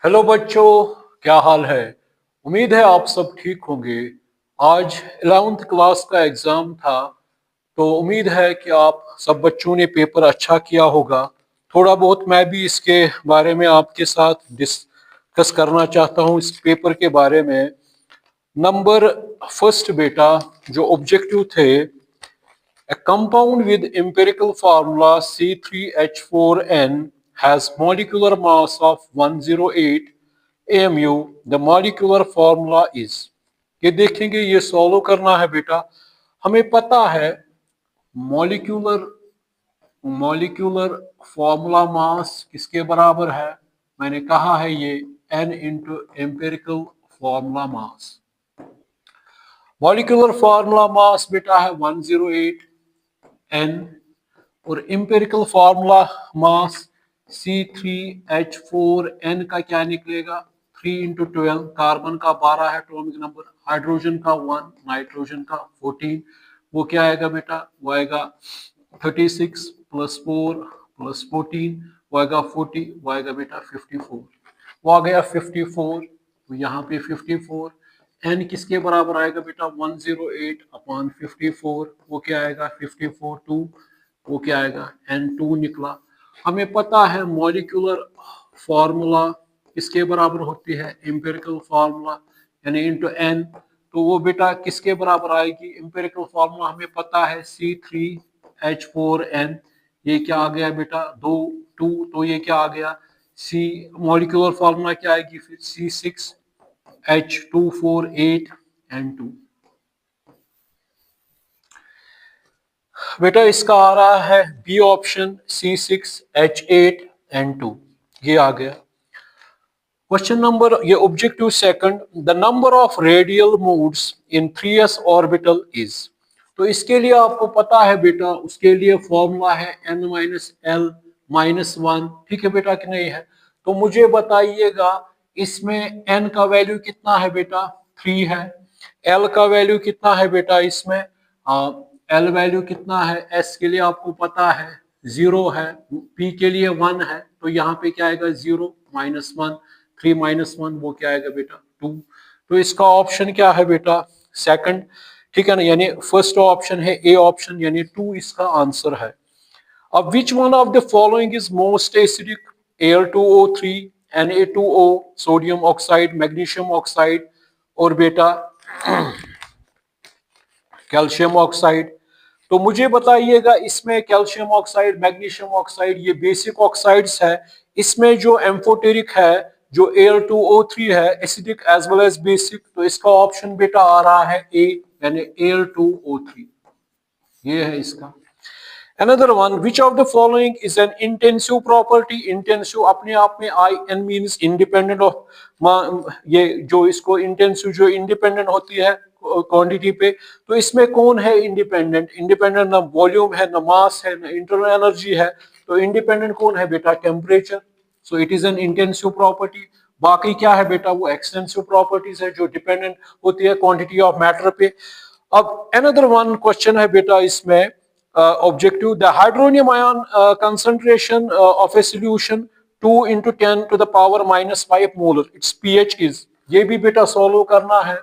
Hello बच्चों, क्या हाल है। उम्मीद है आप सब ठीक होंगे। आज 11th क्लास का एग्जाम था, तो उम्मीद है कि आप सब बच्चों ने पेपर अच्छा किया होगा। थोड़ा बहुत मैं भी इसके बारे में आपके साथ डिस्कस करना चाहता हूँ, इस पेपर के बारे में। नंबर फर्स्ट बेटा, जो ऑब्जेक्टिव थे, a compound with empirical formula C3H4N has molecular mass of 108 AMU. The molecular formula is। ये देखेंगे, ये सॉल्व करना है बेटा। हमें पता है मॉलिक्यूलर मॉलिक्यूलर फॉर्मूला मास किसके बराबर है। मैंने कहा है ये N into empirical formula mass. Molecular formula mass बेटा है 108 N, और इंपेरिकल फार्मूला मास C3H4N का क्या निकलेगा, 3 इंटू 12। कार्बन का 12 है एटॉमिक नंबर, हाइड्रोजन का 1, नाइट्रोजन का 14। वो क्या आएगा बेटा, वो आएगा 36 प्लस 4 प्लस 14, वो आएगा 40, वो आएगा बेटा 54। वो आ गया 54, तो यहाँ पे 54। एन किसके बराबर आएगा बेटा, 108 अपॉन 54। वो क्या आएगा 54 2, वो क्या आएगा N2 निकला। हमें पता है मॉलिक्यूलर फार्मूला किसके बराबर होती है, एम्पिरिकल फार्मूला यानी इंटू एन। तो वो बेटा किसके बराबर आएगी, एम्पिरिकल फार्मूला हमें पता है C3H4N। ये क्या आ गया बेटा, 2, तो ये क्या आ गया सी। मॉलिक्यूलर फार्मूला क्या आएगी फिर, C6H248N2। बेटा इसका आ रहा है बी ऑप्शन, C6H8N2। ये आ गया। क्वेश्चन नंबर, ये objective second, the number of radial moves in 3s orbital is. तो इसके लिए आपको पता है बेटा, उसके लिए फॉर्मूला है n-l-1। ठीक है बेटा कि नहीं है। तो मुझे बताइएगा इसमें n का वैल्यू कितना है बेटा, 3 है। l का वैल्यू कितना है बेटा इसमें, l वैल्यू कितना है, s के लिए आपको पता है 0 है, p के लिए 1 है, तो यहाँ पे क्या आएगा 0 -1, 3 -1 वो क्या आएगा बेटा 2। तो इसका ऑप्शन क्या है बेटा, सेकंड। ठीक है ना, यानी फर्स्ट ऑप्शन है ए ऑप्शन, यानी 2 इसका आंसर है। अब which one of the following is most acidic, Al2O3, Na2O, sodium oxide, magnesium oxide, और बेटा कैल्शियम ऑक्साइड। तो मुझे बताइएगा इसमें कैल्शियम ऑक्साइड, मैग्नीशियम ऑक्साइड, ये बेसिक ऑक्साइड्स है। इसमें जो एम्फोटेरिक है, जो Al2O3 है, acidic as well as basic, तो इसका ऑप्शन बेटा आ रहा है ए, यानी Al2O3। ये है इसका। Another one, which of the following is an intensive property? Intensive अपने आप में IN means independent of, ये जो इसको intensive जो independent होती है क्वांटिटी पे, तो इसमें कौन है इंडिपेंडेंट। इंडिपेंडेंट ना वॉल्यूम है, ना मास है, ना इंटरनल एनर्जी है। तो इंडिपेंडेंट कौन है बेटा, temperature. So it is an intensive property. बाकी क्या है बेटा, वो एक्सटेंसिव प्रॉपर्टीज है जो डिपेंडेंट होती है क्वांटिटी ऑफ मैटर पे। अब अनदर वन क्वेश्चन है बेटा इसमें, objective, the hydronium ion concentration of a solution 2 into 10 to the power -5 molar, its pH is। ये भी बेटा सॉल्व करना है।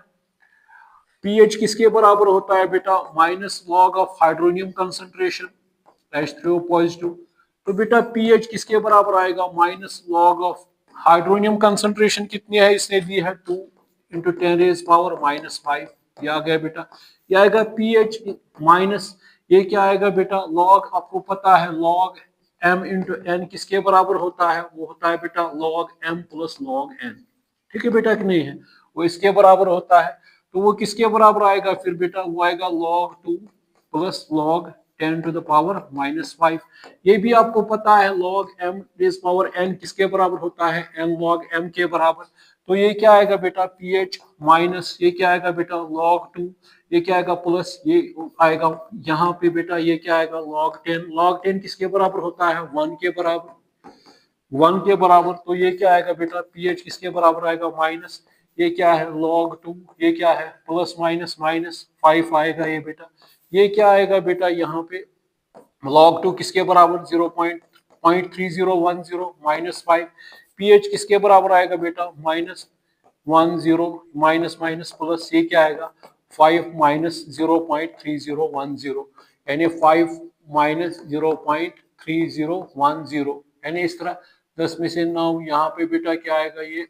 pH किसके बराबर होता है बेटा, minus log of hydronium concentration H3O positive. तो बेटा pH किसके बराबर आएगा, minus log of hydronium concentration कितनी है, इसने दी है 2 into 10⁻⁻⁵। ये आ गया बेटा। ये आएगा pH माइनस, ये क्या आएगा बेटा, लॉग, आपको पता है लॉग m इंटू एन किसके बराबर होता है, वो होता है बेटा log m plus log n। ठीक है बेटा कि नहीं है, वो इसके बराबर होता है। तो वो किसके बराबर आएगा फिर बेटा, वो आएगा log 2 plus log 10 to the power -5। ये भी आपको पता है log m raise power n किसके बराबर होता है, n log m के बराबर। तो ये क्या आएगा बेटा pH माइनस, ये क्या आएगा बेटा log 2, ये क्या आएगा प्लस, ये आएगा यहाँ पे बेटा ये क्या आएगा log 10। log 10 किसके बराबर होता है, 1 के बराबर, 1 के बराबर। तो ये क्या आएगा बेटा, pH किसके बराबर आएगा, माइनस, ये क्या है log 2, ये क्या है प्लस माइनस -5 आएगा ये बेटा। ये क्या आएगा बेटा यहाँ पे log 2 किसके बराबर, 0.3010 -5। पीएच किसके बराबर आएगा बेटा, -10 माइनस माइनस प्लस, ये क्या आएगा 5 माइनस 0.3010, यानी 5 माइनस 0.3010, यानी इस तरह 10 में से 9, यहाँ पे बेटा क्या आएगा ये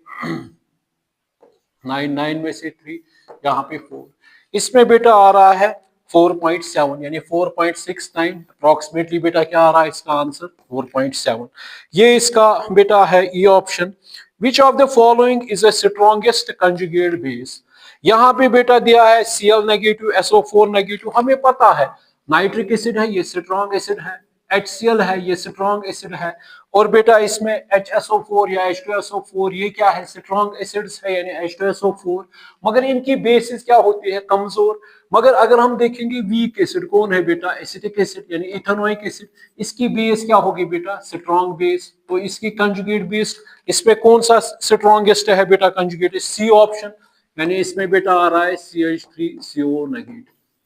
9 में से 3, यहाँ पे 4, इसमें बेटा आ रहा है 4.7, यानी 4.69 अप्रोक्सीमेटली बेटा क्या आ रहा है इसका आंसर 4.7। ये इसका बेटा है E option. Which of the following is the strongest conjugate base. यहाँ पे बेटा दिया है Cl नेगेटिव, SO4 नेगेटिव, हमें पता है नाइट्रिक एसिड है, ये स्ट्रॉन्ग एसिड है, HCl है, ये स्ट्रॉन्ग एसिड है, और बेटा इसमें HSO4 या H2SO4 ये क्या है स्ट्रॉन्ग एसिड्स है, यानी H2SO4, मगर इनकी बेसिस क्या होती है कमजोर। मगर अगर हम देखेंगे वीक एसिड कौन है बेटा, एसिटिक एसिड यानी इथेनोइक एसिड, इसकी बेस क्या होगी बेटा स्ट्रॉन्ग बेस, तो इसकी कंजुगेट बेस इसमें कौन सा स्ट्रॉन्गेस्ट है बेटा कंजुगेट, सी ऑप्शन, यानी इसमें बेटा आ रहा है CH3CO नेगेटिव।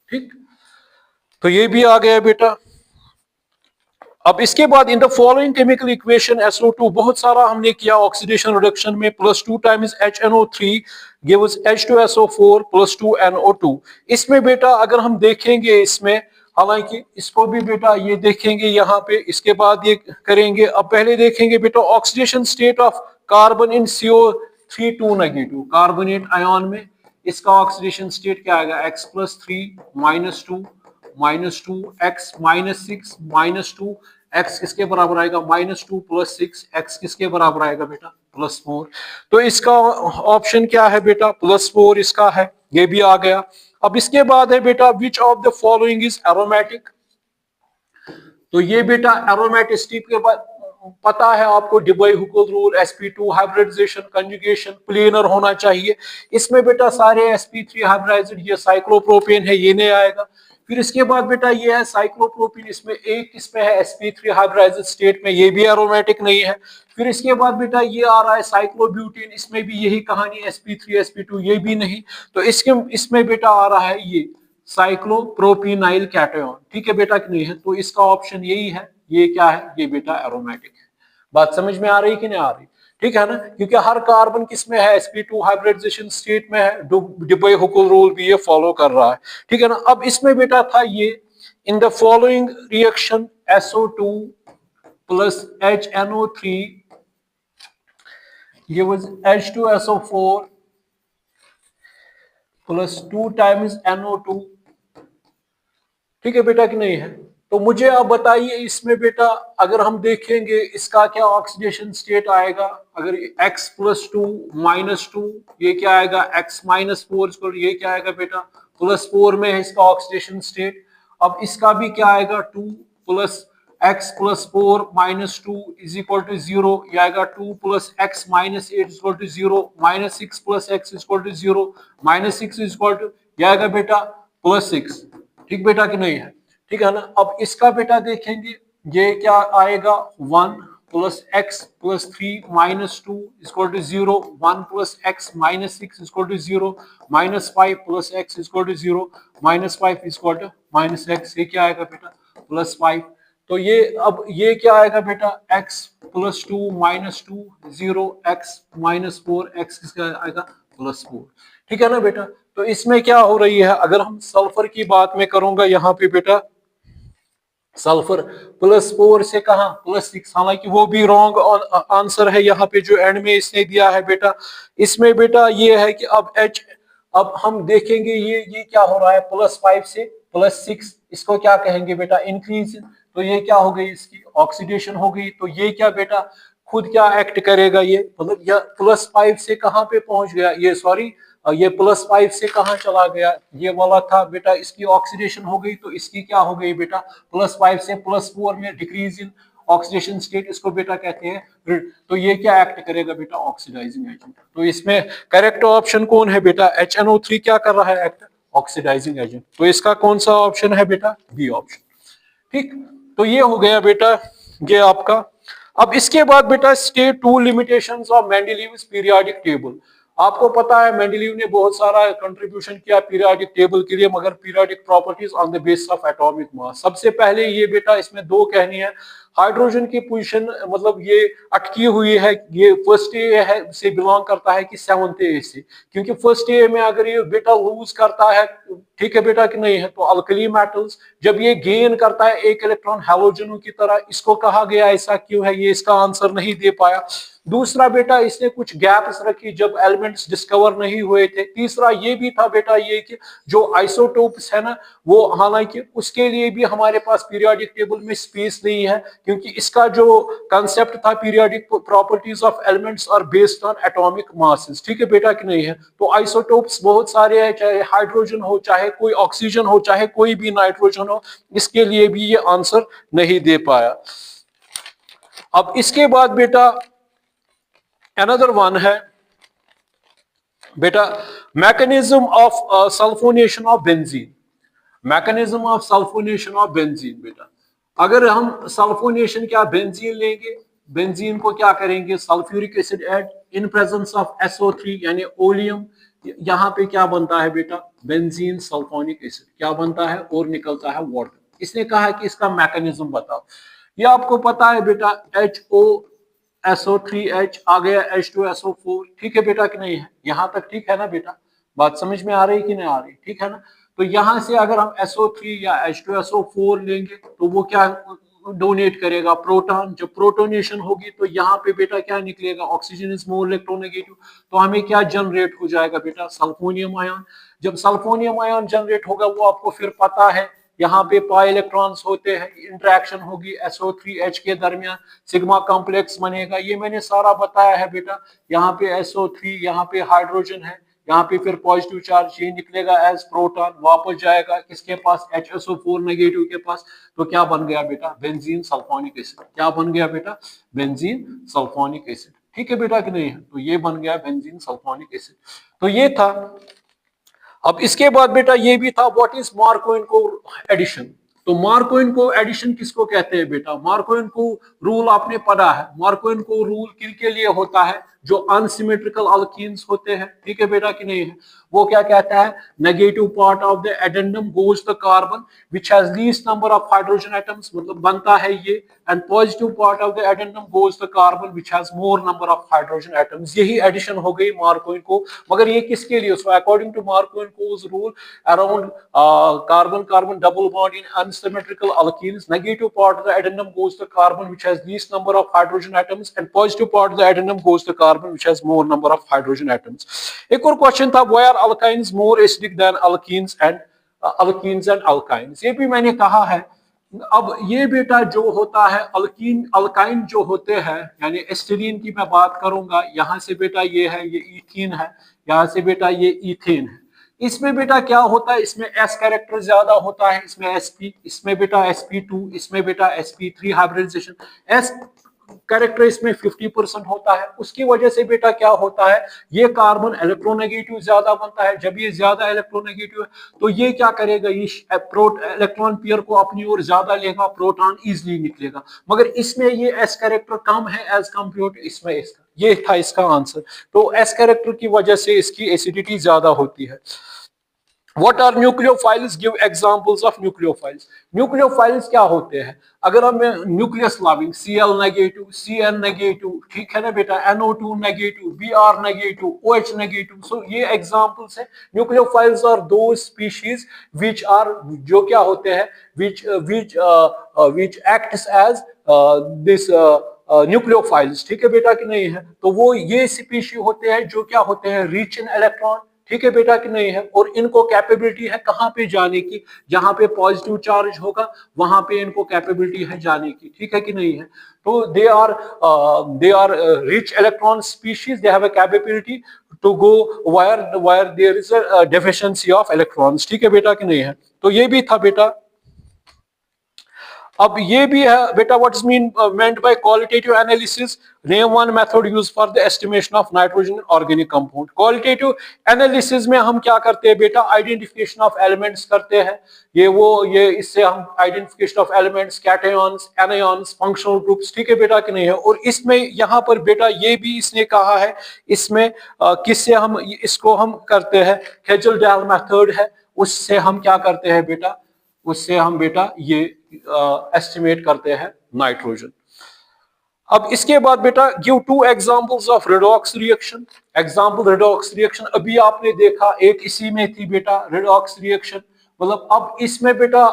ठीक, तो ये भी आ गया बेटा। अब इसके बाद in the following chemical equation SO2 बहुत सारा हमने किया ऑक्सीडेशन रिडक्शन में, +2 times HNO3 gives H2SO4 +2 NO2। इसमें बेटा अगर हम देखेंगे इसमें, हालांकि इसको भी बेटा ये देखेंगे यहाँ पे, इसके बाद ये करेंगे। अब पहले देखेंगे बेटा oxidation state of carbon in CO3 negative, carbonate ion में इसका ऑक्सीडेशन स्टेट क्या आएगा, X+3 -2 x -6 x किसके बराबर आएगा -2 + 6 x किसके बराबर आएगा बेटा +4। तो इसका ऑप्शन क्या है बेटा +4 इसका है, ये भी आ गया। अब इसके बाद है बेटा which of the following is aromatic. तो ये बेटा एरोमेटिसिटी के बाद पता है आपको, Debye Huckel rule, sp2 hybridisation, conjugation, planar होना चाहिए। इसमें बेटा सारे sp3 हाइब्रिडाइज्ड, ये साइक्लोप्रोपेन है, ये नहीं आएगा। फिर इसके बाद बेटा ये है साइक्लोप्रोपीन, इसमें एक इसमें है sp3 हाइब्रिडाइज्ड स्टेट में, ये भी एरोमेटिक नहीं है। फिर इसके बाद बेटा ये आ रहा है साइक्लोब्यूटेन, इसमें भी यही कहानी sp3 sp2, ये भी नहीं। तो इसमें बेटा आ रहा है ये साइक्लोप्रोपिनाइल कैटायन, ठीक है बेटा कि नहीं है, तो इसका ऑप्शन यही है, ये क्या है, ये बेटा एरोमेटिक है। बात समझ में आ रही कि नहीं आ रही, ठीक है ना, क्योंकि हर कार्बन किसमें है sp2 हाइब्रिडाइजेशन स्टेट में है, डिबय-हुकेल रूल भी ये फॉलो कर रहा है, ठीक है ना। अब इसमें बेटा था ये in the following reaction SO2 plus HNO3 gives H2SO4 plus 2 times NO2, ठीक है बेटा कि नहीं है। तो मुझे आप बताइए इसमें बेटा अगर हम देखेंगे इसका क्या ऑक्सीडेशन स्टेट आएगा, अगर X+2 -2, ये क्या आएगा X-4, ये क्या आएगा बेटा +4 में है इसका ऑक्सीडेशन स्टेट। अब इसका भी क्या आएगा 2 + X+4 -2 = 0, ये आएगा 2 + X - 8 = 0, -6 + X = 0, -6 ये आएगा बेटा +6, ठीक बेटा कि नहीं है, ठीक है ना। अब इसका बेटा देखेंगे ये क्या आएगा 1 + X + 3 -2 = 0, 1 + X - 6 = 0, -5 + X = 0, -5 = -X, ये क्या आएगा बेटा +5। तो ये अब ये क्या आएगा बेटा X+2 -2 0, X - 4, X किसका आएगा +4, ठीक है ना बेटा। तो इसमें क्या हो रही है, अगर हम सल्फर की बात में करूंगा यहाँ पे बेटा सल्फर +4 से कहा +6, हालांकि वो भी रॉन्ग आंसर है यहाँ पे जो एंड में इसने दिया है बेटा। इसमें बेटा ये है कि अब हम देखेंगे ये क्या हो रहा है +5 से +6, इसको क्या कहेंगे बेटा इंक्रीज। तो ये क्या हो गई इसकी ऑक्सीडेशन हो गई। तो ये क्या बेटा खुद क्या एक्ट करेगा, ये मतलब यह +5 से कहां पे पहुंच गया, ये सॉरी ये +5 से कहां चला गया, ये वाला था बेटा इसकी ऑक्सीडेशन हो गई। तो इसकी क्या हो गई बेटा +5 से +4 में डिक्रीज इन ऑक्सीडेशन स्टेट, इसको बेटा कहते हैं। तो ये क्या एक्ट करेगा बेटा ऑक्सीडाइजिंग एजेंट। तो इसमें करेक्ट ऑप्शन कौन है बेटा HNO3 क्या कर रहा है एक्ट ऑक्सीडाइजिंग एजेंट। तो इसका कौन सा ऑप्शन है बेटा बी ऑप्शन, ठीक। तो ये हो गया बेटा ये आपका। अब इसके बाद बेटा state 2 limitations of Mendeleev's periodic table. आपको पता है मेंडेलीव ने बहुत सारा कंट्रीब्यूशन किया पीरियोडिक टेबल के लिए, मगर periodic properties on the basis of atomic mass. सबसे पहले ये बेटा इसमें दो कहनी है, हाइड्रोजन की पोजीशन मतलब ये अटकी हुई है, ये फर्स्ट ए है से बिलोंग करता है कि सेवंथ ए से, क्योंकि फर्स्ट ए में अगर ये बेटा लूज करता है, ठीक है बेटा कि नहीं है, तो अल्कली मेटल्स जब ये गेन करता है एक इलेक्ट्रॉन हैलोजनों की तरह, इसको कहा गया ऐसा क्यों है, ये इसका आंसर नहीं दे पाया। दूसरा बेटा इसने कुछ गैप्स रखी जब एलिमेंट्स डिस्कवर नहीं हुए थे। तीसरा ये भी था बेटा ये कि जो आइसोटोप्स है ना, वो हालांकि उसके लिए भी हमारे पास पीरियोडिक टेबल में स्पेस नहीं है, क्योंकि इसका जो कंसेप्ट था periodic properties of elements are based on atomic masses, ठीक है बेटा कि नहीं है। तो आइसोटोप्स बहुत सारे हैं, चाहे हाइड्रोजन हो, चाहे कोई ऑक्सीजन हो, चाहे कोई भी नाइट्रोजन हो, इसके लिए भी ये आंसर नहीं दे पाया। अब इसके बाद बेटा अनदर वन है बेटा mechanism of sulphonation of benzene. Mechanism of sulphonation of benzene बेटा, अगर हम सल्फोनेशन क्या बेंजीन लेंगे, बेंजीन को क्या करेंगे, sulphuric acid add in presence of SO3 यानी ओलियम, यहां पे क्या बनता है बेटा, बेंजीन सल्फोनिक एसिड क्या बनता है और निकलता है वाटर। इसने कहा कि इसका मैकेनिज्म बताओ। ये आपको पता है बेटा HOSO3H आ गया H2SO4, ठीक है बेटा कि नहीं है, यहां तक ठीक है ना बेटा, बात समझ में आ रही कि नहीं आ रही, ठीक है ना। तो यहां से अगर हम SO3 या H2SO4 लेंगे तो वो क्या डोनेट करेगा, प्रोटॉन। जब प्रोटोनेशन होगी तो यहाँ पे बेटा क्या निकलेगा, ऑक्सीजन इज मोर इलेक्ट्रोनेगेटिव, तो हमें क्या जनरेट हो जाएगा बेटा, सल्फोनियम आयन। जब सल्फोनियम आयन जनरेट होगा वो आपको फिर पता है यहाँ पे पाई इलेक्ट्रॉन्स होते हैं, इंटरेक्शन होगी SO3H के दरमियान, सिग्मा कॉम्प्लेक्स बनेगा, ये मैंने सारा बताया है बेटा। यहाँ पे SO3, यहाँ पे हाइड्रोजन है, यहाँ पे फिर पॉजिटिव चार्ज ये निकलेगा एज प्रोटॉन, वापस जाएगा किसके पास, HSO4 नेगेटिव के पास, तो क्या बन गया बेटा, बेंजीन सल्फोनिक एसिड। क्या बन गया बेटा, बेंजीन सल्फोनिक एसिड, ठीक है बेटा कि नहीं है, तो ये बन गया बेंजीन सल्फोनिक एसिड। तो ये था। अब इसके बाद बेटा ये भी था, व्हाट इज मार्कोइनको एडिशन। तो मार्कोइनको एडिशन किसको कहते हैं बेटा, मार्कोइनको रूल आपने पढ़ा है। मार्कोइनको रूल किनके लिए होता है, जो अनसिमेट्रिकल अल्कीन्स होते हैं, ठीक है बेटा कि नहीं है, वो क्या कहता है, negative part of the addendum goes the carbon which has least number of hydrogen atoms, मतलब बनता है ये, and positive part of the addendum goes the carbon which has more number of hydrogen atoms. यही addition हो गई Markovnikov. मगर ये किसके लिए, so according to Markovnikov's rule around carbon carbon double bond in unsymmetrical alkenes, negative part of the addendum goes to carbon which has least number of hydrogen atoms, and positive part of the addendum goes to carbon which has more number of hydrogen atoms. एक और question था, why are alkynes more acidic than alkenes and alkynes। ये भी मैंने कहा है। अब ये बेटा जो होता है अल्काइन जो होते हैं, यानी एस्टिलीन की मैं बात करूंगा, यहां से बेटा ये है, ये इथीन है, यहां से बेटा ये इथेन है। इसमें बेटा क्या होता है, इसमें S कैरेक्टर ज्यादा होता है, इसमें sp, इसमें बेटा sp2, इसमें बेटा sp3 हाइब्रिडाइजेशन, S कैरेक्टर इसमें 50% होता है। उसकी वजह से बेटा क्या होता है, ये कार्बन इलेक्ट्रोनेगेटिव ज्यादा बनता है। जब ये ज्यादा इलेक्ट्रोनेगेटिव है तो ये क्या करेगा, ये इलेक्ट्रॉन पेयर को अपनी ओर ज्यादा लेगा, प्रोटॉन इजिली निकलेगा। मगर इसमें ये एस कैरेक्टर कम है एज कम्पेयर टू इसमें इसका, ये था इसका आंसर। तो एस कैरेक्टर की वजह से इसकी एसिडिटी ज्यादा होती है। What are nucleophiles? Give examples of nucleophiles. Nucleophiles क्या होते हैं, अगर हम nucleus leaving, Cl negative, Cn negative, ठीक है ना बेटा, NO2 negative, Br negative, OH negative, so ये एग्जांपल्स है। Nucleophiles are the species which are, जो क्या होते हैं, which acts as this nucleophiles, ठीक है बेटा कि नहीं है। तो वो ये स्पीशी होते हैं जो क्या होते हैं, रिच इन इलेक्ट्रॉन, ठीक है बेटा कि नहीं है, और इनको कैपेबिलिटी है कहां पे जाने की, जहां पे पॉजिटिव चार्ज होगा वहां पे इनको कैपेबिलिटी है जाने की, ठीक है कि नहीं है। तो they are rich electron species, they have a capability to go where there is a deficiency of electrons, ठीक है बेटा कि नहीं है। तो ये भी था बेटा। अब ये भी है बेटा, what is meant by qualitative analysis, name one method used for the estimation of nitrogen in organic compound। qualitative analysis में हम क्या करते हैं बेटा, identification of elements करते हैं, ये इससे हम identification of elements, cations, anions, functional groups, ठीक है बेटा कि नहीं है। और इसमें यहाँ पर बेटा ये भी इसने कहा है, इसमें किससे हम इसको हम करते हैं, Kegel-Dall मेथड है, उससे हम क्या करते हैं बेटा, उससे हम बेटा ये एस्टिमेट करते हैं नाइट्रोजन। अब इसके बाद बेटा give to examples of redox reaction. Example redox reaction अभी आपने देखा, एक इसी में थी बेटा रेडॉक्स रिएक्शन। मतलब अब इसमें बेटा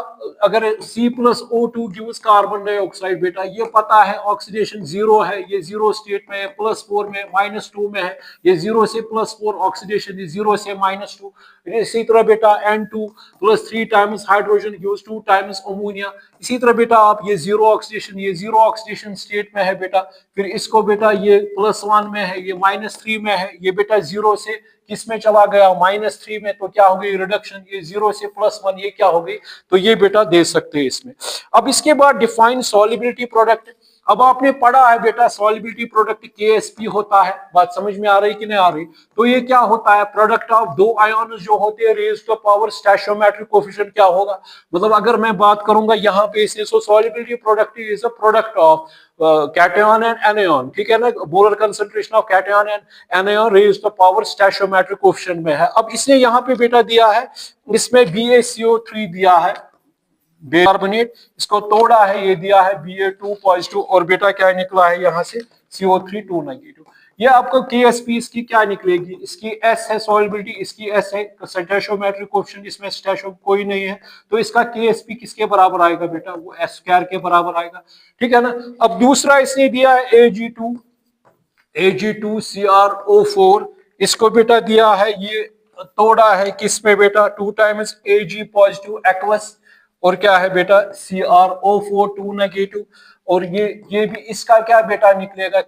अगर C+O2 गिव्स कार्बन डाइऑक्साइड, बेटा ये पता है ऑक्सीडेशन जीरो है, ये जीरो स्टेट में है, +4 में, -2 में है, ये 0 से +4 ऑक्सीडेशन, 0 से -2। इसी तरह बेटा N2 +3 times hydrogen gives 2 times ammonia. इसी तरह बेटा आप ये जीरो ऑक्सीडेशन, ये जीरो ऑक्सीडेशन स्टेट में है बेटा, फिर इसको बेटा ये +1 में है, ये -3 में है, ये बेटा 0 से किस में चला गया, -3 में, तो क्या हो गई रिडक्शन, ये 0 से +1, ये क्या हो गई, तो ये बेटा दे सकते हैं इसमें। अब इसके बाद डिफाइन सॉल्युबिलिटी प्रोडक्ट। अब आपने पढ़ा है बेटा सॉल्युबिलिटी प्रोडक्ट KSP होता है, बात समझ में आ रही कि नहीं आ रही? तो ये क्या होता है, प्रोडक्ट ऑफ दो आयन जो होते हैं raised to power stoichiometric coefficient क्या होगा। मतलब अगर मैं बात करूंगा यहाँ पे इसे, so solubility product is a product of cation and anion, ठीक है ना, molar concentration of cation and anion raised to power stoichiometric coefficient में है। अब इसने यहाँ पे बेटा दिया है, इसमें BaCO3 दिया है कार्बोनेट, इसको तोड़ा है, ये दिया है Ba2 पॉजिटिव, और बेटा क्या निकला है यहाँ से CO3 2 नेगेटिव। ये आपको KSP इसकी क्या निकलेगी, इसकी S है सॉल्युबिलिटी, इसकी S है स्टोइचियोमेट्रिक कोएफिशिएंट, इसमें स्टैशो कोई नहीं है, तो इसका KSP किसके बराबर आएगा बेटा, वो S² के बराबर आएगा, ठीक है ना। अब दूसरा इसने दिया है Ag2CrO4, इसको बेटा दिया है, ये तोड़ा है किसमें बेटा 2 टाइम्स Ag पॉजिटिव एक्वस, और क्या है बेटा CrO4 2 नेगेटिव, और ये भी इसका क्या बेटा निकलेगा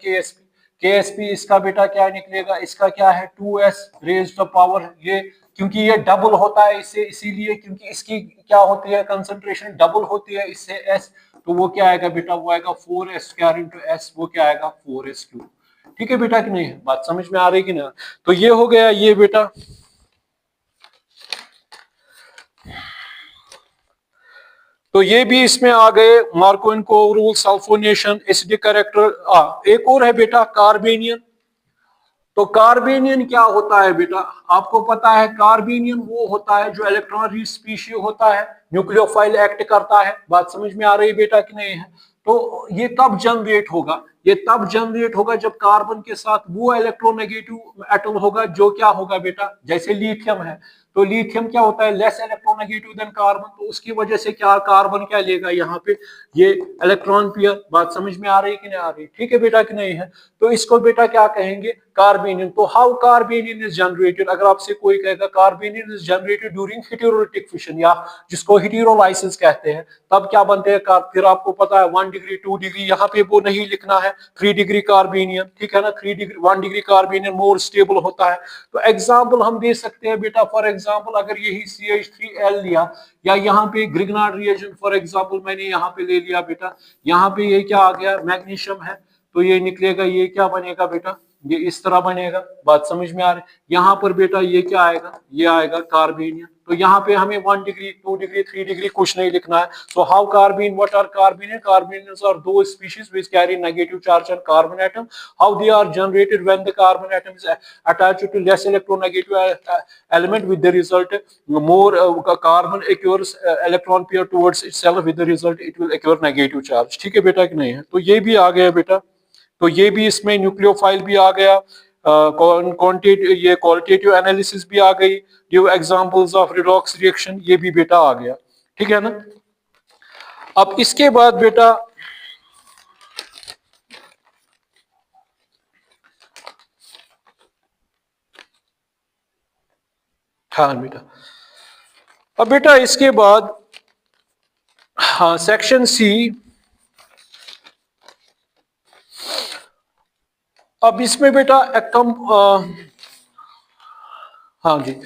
KSP इसका बेटा क्या निकलेगा, इसका क्या है 2s रेज्ड टू पावर, ये क्योंकि ये डबल होता है इससे, इसीलिए क्योंकि इसकी क्या होती है कंसंट्रेशन डबल होती है इससे S, तो वो क्या आएगा बेटा, वो आएगा 4s² into S, वो क्या आएगा 4s³। ठीक है बेटा कि नहीं, बात समझ में आ रही कि नहीं? तो ये हो गया ये बेटा। तो ये भी इसमें आ गए मार्कोइनको रूल, सल्फोनेशन, एसिडिक कैरेक्टर। एक और है बेटा कार्बेनियन। तो कार्बेनियन क्या होता है बेटा, आपको पता है कार्बेनियन वो होता है जो इलेक्ट्रॉन रिच स्पीशीज होता है, न्यूक्लियोफाइल एक्ट करता है, बात समझ में आ रही है बेटा कि नहीं है? तो ये तब जनरेट होगा, ये तब जनरेट होगा जब कार्बन के साथ वो इलेक्ट्रोनेगेटिव एटम होगा जो क्या होगा बेटा, जैसे लिथियम है, तो लिथियम क्या होता है लेस इलेक्ट्रोनेगेटिव देन कार्बन, तो उसकी वजह से क्या कार्बन क्या लेगा यहाँ पे ये इलेक्ट्रॉन पेयर, बात समझ में आ रही कि नहीं आ रही? ठीक है बेटा कि नहीं है? तो इसको बेटा क्या कहेंगे कार्बेनियन। तो हाउ कार्बेनियन इज जनरेटेड, अगर आपसे कोई कहेगा carbanion is generated during heterolytic fission, या जिसको हेटेरोलाइसिस कहते हैं, तब क्या बनते हैं फिर आपको पता है 1 डिग्री 2 डिग्री, यहाँ पे वो नहीं लिखना है, 3 डिग्री कार्बेनियन, ठीक है ना, 3 डिग्री 1 डिग्री कार्बेनियन मोर स्टेबल होता है। तो एग्जाम्पल हम दे सकते हैं बेटा, फॉर एग्जाम्पल अगर यही CH3L लिया, या यहाँ पे ग्रिग्नार्ड रिएजेंट फॉर एग्जाम्पल मैंने यहाँ पे ले लिया बेटा, यहाँ पे ये क्या आ गया मैग्नीशियम है, तो ये निकलेगा, ये क्या बनेगा बेटा, ये इस तरह बनेगा, बात समझ में आ रही है? यहाँ पर बेटा ये क्या आएगा, ये आएगा कार्बेनियन। तो यहाँ पे हमें 1 डिग्री 2 डिग्री 3 डिग्री कुछ नहीं लिखना है। तो how carbene, what are carbanion? Carbanions are the species which carry negative charge on carbon atom. How they are generated when the carbon atom is attached to less electronegative element, with the result more carbon occurs electron pair towards itself, with the result it will occur negative charge। ठीक है बेटा कि नहीं है? तो ये भी आ गया बेटा, तो ये भी इसमें न्यूक्लियोफाइल भी आ गया, ये क्वालिटेटिव एनालिसिस भी आ गई, give examples of redox reaction, ये भी बेटा आ गया, ठीक है ना। अब इसके बाद बेटा हाँ बेटा, अब बेटा इसके बाद हाँ सेक्शन C। अब इसमें बेटा हाँ जी,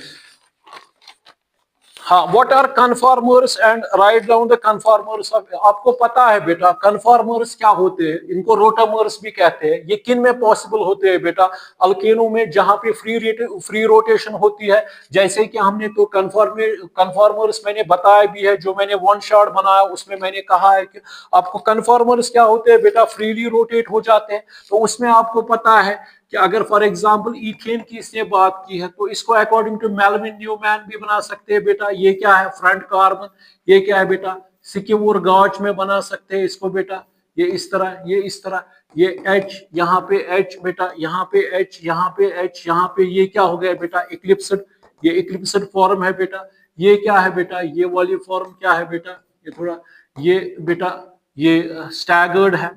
हाँ, what are conformers and write down the conformers of. आपको पता है बेटा कन्फॉर्मर्स क्या होते हैं, इनको रोटामर्स भी कहते हैं। ये किन में पॉसिबल होते हैं बेटा, अल्केनों में जहां पे फ्री रोटेशन होती है, जैसे कि हमने तो कन्फॉर्मर्स मैंने बताया भी है, जो मैंने वन शॉट बनाया उसमें मैंने कहा है कि आपको कन्फॉर्मर्स क्या होते हैं बेटा, फ्रीली रोटेट हो जाते हैं। तो उसमें आपको पता है कि अगर फॉर एग्जांपल इथेन की इसने बात की है, तो इसको अकॉर्डिंग टू मेलविन न्यूमैन भी बना सकते हैं बेटा। ये क्या है फ्रंट कार्बन, ये क्या है बेटा सिक्योर गॉच में बना सकते हैं इसको बेटा, ये इस तरह, ये इस तरह, ये H, यहाँ पे H बेटा, यहाँ पे H, यहाँ पे H, यहाँ पे ये क्या हो गया बेटा इक्लिप्सड, ये इक्लिप्सड फॉर्म है बेटा। ये क्या है बेटा, ये वाली फॉर्म क्या है बेटा, ये थोड़ा, ये बेटा ये स्टैगर्ड है,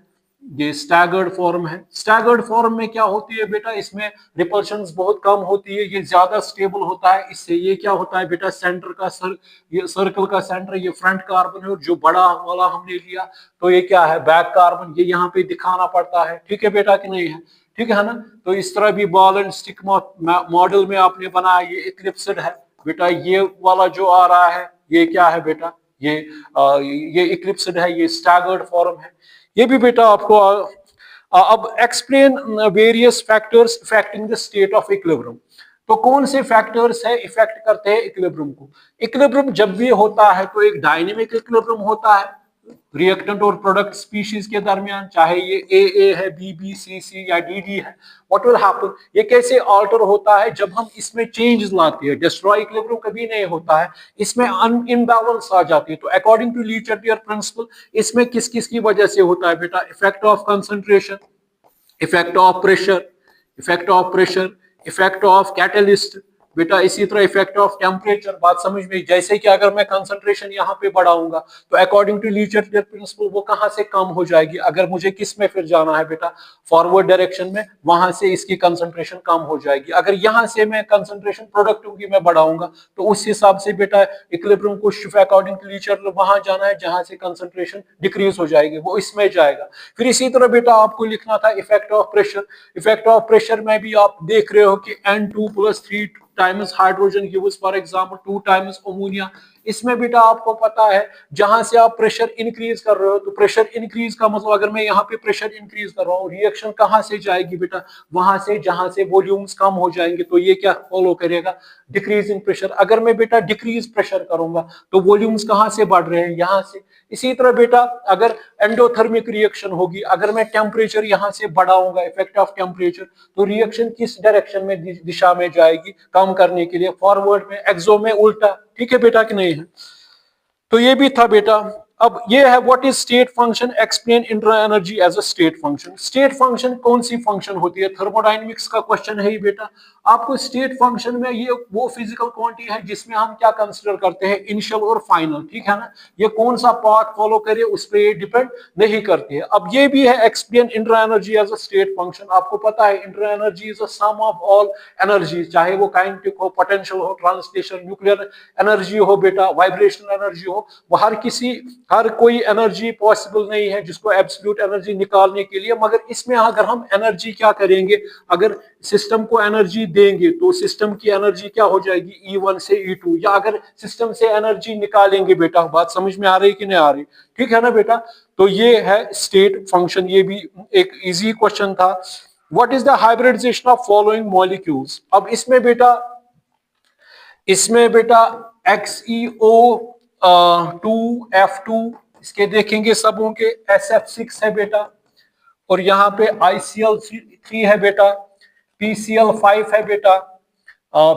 ये स्टैगर्ड फॉर्म है। स्टैगर्ड फॉर्म में क्या होती है बेटा, इसमें रिपल्शंस बहुत कम होती है, ये ज्यादा स्टेबल होता है। इससे ये क्या होता है बेटा, सेंटर का ये सर्कल का सेंटर ये फ्रंट कार्बन है, और जो बड़ा वाला हमने लिया तो ये क्या है बैक कार्बन, ये यहाँ पे दिखाना पड़ता है। ठीक है बेटा कि नहीं है, ठीक है ना। तो इस तरह भी बॉल एंड स्टिक मॉडल में आपने बनाया, ये इक्लिप्सड है बेटा। ये वाला जो आ रहा है ये क्या है बेटा, ये इक्लिप्सड है, ये स्टैगर्ड फॉर्म है। ये भी बेटा आपको अब explain various factors affecting the state of equilibrium. तो कौन से फैक्टर्स है इफेक्ट करते हैं इक्विलिब्रियम को। इक्विलिब्रियम जब भी होता है तो एक डायनेमिक इक्विलिब्रियम होता है रिएक्टेंट और प्रोडक्ट स्पीशीज के दरमियान, चाहे ये ए है, बी सी या डी है। व्हाट विल हैपन, ये कैसे ऑल्टर होता है जब हम इसमें चेंजेस लाते हैं। डिस्ट्रॉय इक्विलिब्रियम कभी नहीं होता है, इसमें इनबैलेंस आ जाती है। तो अकॉर्डिंग टू ली चार्टियर प्रिंसिपल इसमें किस किस की वजह से होता है बेटा, effect of concentration, effect of pressure, effect of pressure, effect of catalyst बेटा, इसी तरह इफेक्ट ऑफ टेम्परेचर। बात समझ में, जैसे कि अगर मैं कंसंट्रेशन यहाँ पे बढ़ाऊंगा तो अकॉर्डिंग टू ली चार्टियर प्रिंसिपल वो कहां से कम हो जाएगी, अगर मुझे किस में फिर जाना है बेटा फॉरवर्ड डायरेक्शन में, वहां से इसकी कंसंट्रेशन कम हो जाएगी। अगर यहाँ से मैं कंसंट्रेशन प्रोडक्टिव की मैं बढ़ाऊंगा तो उस हिसाब से बेटा इक्विलिब्रियम को अकॉर्डिंग टू ली चार्टियर वहां जाना है जहां से कंसंट्रेशन डिक्रीज हो जाएगी, वो इसमें जाएगा। फिर इसी तरह बेटा आपको लिखना था effect of pressure. Effect of pressure में भी आप देख रहे हो कि N2 + 3 times hydrogen gives for example 2 times ammonia. इसमें बेटा आपको पता है जहां से आप प्रेशर इंक्रीज कर रहे हो, तो प्रेशर इंक्रीज का मतलब अगर मैं यहाँ पे प्रेशर इंक्रीज कर रहा हूँ, रिएक्शन कहां से जाएगी बेटा, वहां से जहां से वॉल्यूम्स कम हो जाएंगे, तो ये क्या फॉलो करेगा, डिक्रीज इन प्रेशर। अगर मैं बेटा डिक्रीज प्रेशर करूंगा तो वॉल्यूम्स कहां से बढ़ रहे हैं, यहाँ से। इसी तरह बेटा अगर एंडोथर्मिक रिएक्शन होगी, अगर मैं टेम्परेचर यहाँ से बढ़ाऊंगा, इफेक्ट ऑफ टेम्परेचर, तो रिएक्शन किस डायरेक्शन में दिशा में जाएगी कम करने के लिए, फॉरवर्ड में, एक्सो में उल्टा। ठीक है बेटा कि नहीं है। तो ये भी था बेटा। अब ये है what is state function, explain inter energy as a state function. State function कौन सी फंक्शन होती है, थर्मोडायनेमिक्स का क्वेश्चन है ही बेटा। आपको स्टेट फंक्शन में ये वो फिजिकल क्वांटिटी है जिसमें हम क्या कंसीडर करते हैं, इनिशियल और फाइनल। ठीक है ना, ये कौन सा पार्ट फॉलो करे उस पर ये डिपेंड नहीं करती है। अब ये भी है explain inter energy as a state function. आपको पता है inter energy is a sum of all energy, चाहे वो काइनेटिक हो, पोटेंशियल हो, ट्रांसलेशन, न्यूक्लियर एनर्जी हो बेटा, वाइब्रेशनल एनर्जी हो, वो हर कोई एनर्जी पॉसिबल नहीं है जिसको एब्सोल्यूट एनर्जी निकालने के लिए। मगर इसमें अगर हम एनर्जी क्या करेंगे, अगर सिस्टम को एनर्जी देंगे तो सिस्टम की एनर्जी क्या हो जाएगी, E1 से E2, या अगर सिस्टम से एनर्जी निकालेंगे बेटा, बात समझ में आ रही कि नहीं आ रही, ठीक है ना बेटा। तो ये है स्टेट फंक्शन, ये भी एक इजी क्वेश्चन था। What is the hybridization of following molecules. अब इसमें बेटा XeO2F2 इसके देखेंगे सबों के, SF6 है बेटा, और यहाँ पे ICl3 है बेटा, PCl5 है बेटा,